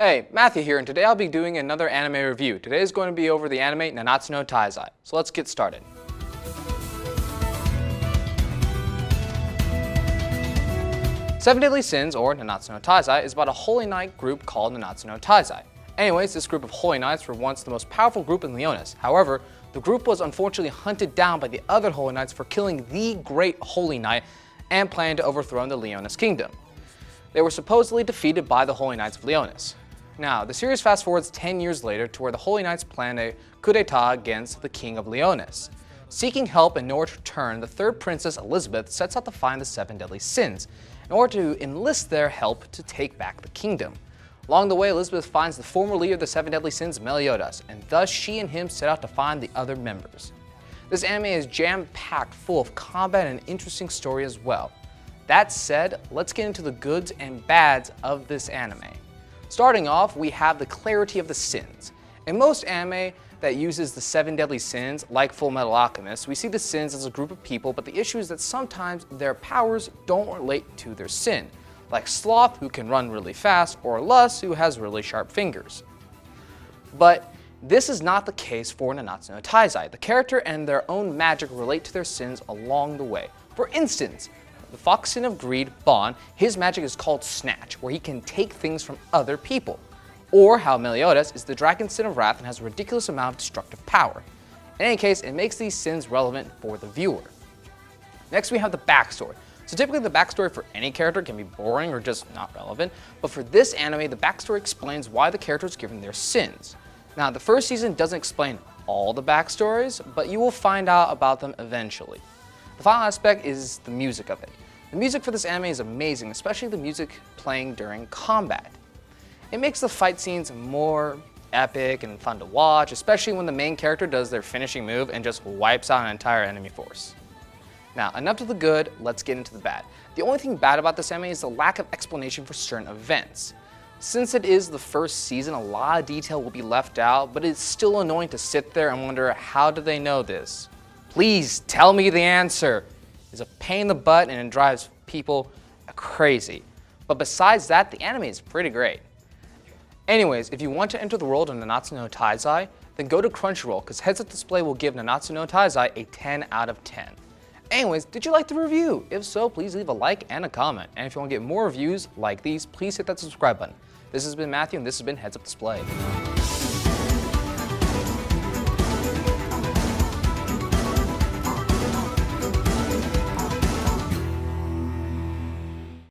Hey, Matthew here, and today I'll be doing another anime review. Today is going to be over the anime Nanatsu no Taizai. So let's get started. Seven Deadly Sins, or Nanatsu no Taizai, is about a holy knight group called Nanatsu no Taizai. Anyways, this group of holy knights were once the most powerful group in Leonis. However, the group was unfortunately hunted down by the other holy knights for killing the great holy knight and planning to overthrow the Leonis kingdom. They were supposedly defeated by the holy knights of Leonis. Now, the series fast forwards 10 years later to where the Holy Knights plan a coup d'etat against the King of Leonis. Seeking help in order to return, the third princess Elizabeth sets out to find the Seven Deadly Sins in order to enlist their help to take back the kingdom. Along the way, Elizabeth finds the former leader of the Seven Deadly Sins, Meliodas, and thus she and him set out to find the other members. This anime is jam-packed full of combat and an interesting story as well. That said, let's get into the goods and bads of this anime. Starting off, we have the clarity of the sins. In most anime that uses the Seven Deadly Sins, like Full Metal Alchemist, we see the sins as a group of people, but the issue is that sometimes their powers don't relate to their sin, like Sloth, who can run really fast, or Lust, who has really sharp fingers. But this is not the case for Nanatsu no Taizai. The character and their own magic relate to their sins along the way. For instance, the fox sin of greed, Bon, his magic is called Snatch, where he can take things from other people. Or how Meliodas is the dragon sin of wrath and has a ridiculous amount of destructive power. In any case, it makes these sins relevant for the viewer. Next, we have the backstory. So typically the backstory for any character can be boring or just not relevant, but for this anime, the backstory explains why the character is given their sins. Now, the first season doesn't explain all the backstories, but you will find out about them eventually. The final aspect is the music of it. The music for this anime is amazing, especially the music playing during combat. It makes the fight scenes more epic and fun to watch, especially when the main character does their finishing move and just wipes out an entire enemy force. Now, enough of the good, let's get into the bad. The only thing bad about this anime is the lack of explanation for certain events. Since it is the first season, a lot of detail will be left out, but it's still annoying to sit there and wonder, how do they know this? Please tell me the answer. It's a pain in the butt and it drives people crazy. But besides that, the anime is pretty great. Anyways, if you want to enter the world of Nanatsu no Taizai, then go to Crunchyroll, because Heads Up Display will give Nanatsu no Taizai a 10 out of 10. Anyways, did you like the review? If so, please leave a like and a comment. And if you want to get more reviews like these, please hit that subscribe button. This has been Matthew, and this has been Heads Up Display.